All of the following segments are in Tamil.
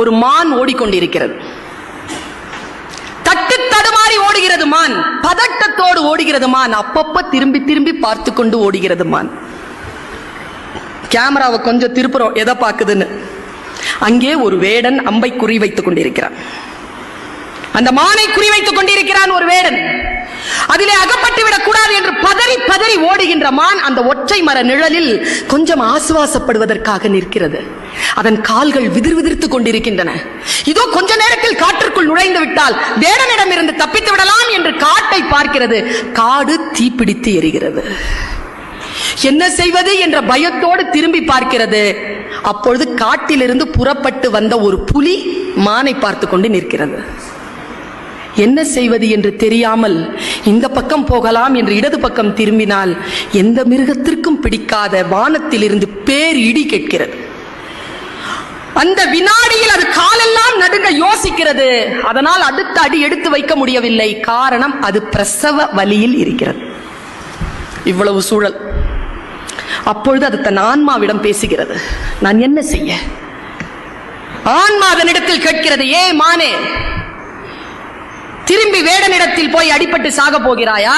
ஒரு மான் ஓடிக்கொண்டிருக்கிறது. தட்டு தடுமாறி ஓடுகிறது மான், பதட்டத்தோடு ஓடுகிறது மான், அப்பப்ப திரும்பி திரும்பி பார்த்து கொண்டு ஓடுகிறது மான். கேமராவை கொஞ்சம் திருப்புறோம் எதை பார்க்குதுன்னு. அங்கே ஒரு வேடன் அம்பை குறிவைத்துக் கொண்டிருக்கிறான். அந்த மானை குறிவைத்துக் கொண்டிருக்கிறான் ஒரு வேடன். அதிலே அகப்பட்டு விடக் கூடாது என்று பதறி பதறி ஓடுகின்ற மான் அந்த ஒற்றை மர நிழலில் கொஞ்சம் ஆசுவாசப்படுவதற்காக நிற்கிறது. அதன் கால்கள் விதிர் விதிர்த்துக் கொண்டிருக்கின்றன. இதோ கொஞ்ச நேரத்தில் காற்றுக்குள் நுழைந்து விட்டால் வேடனிடம் இருந்து தப்பித்து விடலாம் என்று காட்டை பார்க்கிறது. காடு தீப்பிடித்து எரிகிறது. என்ன செய்வது என்ற பயத்தோடு திரும்பி பார்க்கிறது. அப்பொழுது காட்டிலிருந்து புறப்பட்டு வந்த ஒரு புலி மானை பார்த்து கொண்டு நிற்கிறது. என்ன செய்வது என்று தெரியாமல் இந்த பக்கம் போகலாம் என்று இடது பக்கம் திரும்பினால் எந்த மிருகத்திற்கும் பிடிக்காத வானத்தில் இருந்து பேர் இடி கேட்கிறது. அந்த வினாடியில் அது காலெல்லாம் நடுங்க யோசிக்கிறது. அதனால் அடுத்த அடி எடுத்து வைக்க முடியவில்லை. காரணம், அது பிரசவ வலியில் இருக்கிறது. இவ்வளவு சூழல். அப்பொழுது அது தன் ஆன்மாவிடம் பேசுகிறது. நான் என்ன செய்ய? ஆன்மா அதனிடத்தில் கேட்கிறது, ஏ மானே, திரும்பி வேடனிடத்தில் போய் அடிபட்டு சாக போகிறாயா?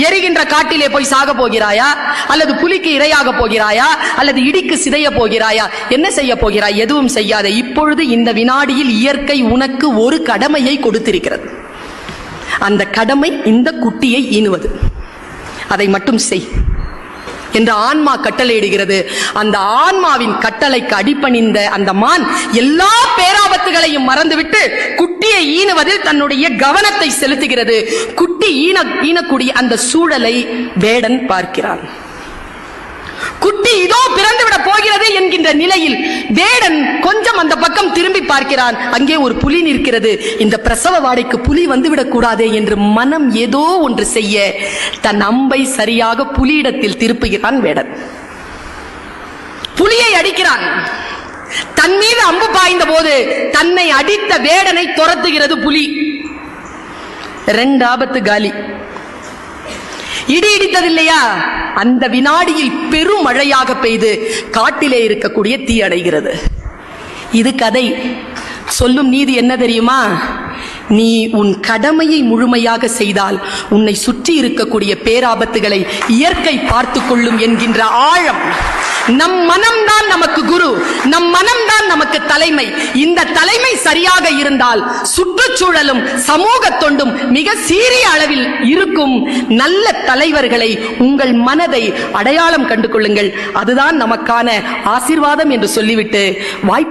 எரிகின்ற காட்டிலே போய் சாக போகிறாயா? அல்லது புலிக்கு இரையாக போகிறாயா? அல்லது இடிக்கு சிதைய போகிறாயா? என்ன செய்ய போகிறாய்? எதுவும் செய்யாத. இப்பொழுது இந்த வினாடியில் இயற்கை உனக்கு ஒரு கடமையை கொடுத்திருக்கிறது. அந்த கடமை இந்த குட்டியை ஈனுவது. அதை மட்டும் செய் என்று ஆன்மா கட்டளையிடுகிறது. அந்த ஆன்மாவின் கட்டளைக்கு அடிபணிந்த அந்த மான் எல்லா பேராபத்துகளையும் மறந்துவிட்டு குட்டியை ஈனுவதில் தன்னுடைய கவனத்தை செலுத்துகிறது. குட்டி ஈனக்கூடிய அந்த சூழலை வேடன் பார்க்கிறான். குட்டி இதோ பிறந்துவிட போகிறது என்கின்ற நிலையில் வேடன் கொஞ்சம் அந்த பக்கம் திரும்பி பார்க்கிறான். அங்கே ஒரு புலி நிற்கிறது. இந்த பிரசவ வாடைக்கு புலி வந்துவிடக் கூடாதே என்று மனம் ஏதோ ஒன்று செய்ய தன் அம்பை சரியாக புலியிடத்தில் திருப்புகிறான் வேடன். புலியை அடிக்கிறான். தன் மீது அம்பு பாய்ந்த போது தன்னை அடித்த வேடனை துரத்துகிறது புலி. 2 ஆபத்து காலி. இடி இடித்ததில்லையா? அந்த வினாடியில் பெரும் மழையாக பெய்து காட்டிலே இருக்கக்கூடிய தீ அடைகிறது. இது கதை. சொல்லும் நீதி என்ன தெரியுமா? நீ உன் கடமையை முழுமையாக செய்தால் உன்னை சுற்றி இருக்கக்கூடிய பேராபத்துகளை இயற்கை பார்த்து கொள்ளும் என்கின்ற ஆழம். நம் மனம்தான் நமக்கு குரு, நம் மனம்தான் நமக்கு தலைமை. இந்த தலைமை சரியாக இருந்தால் சுற்றுச்சூழலும் சமூக தொண்டும் மிக சீரிய அளவில் இருக்கும். நல்ல தலைவர்களை உங்கள் மனதை அடையாளம் கண்டு கொள்ளுங்கள். அதுதான் நமக்கான ஆசீர்வாதம் என்று சொல்லிவிட்டு வாய்ப்பு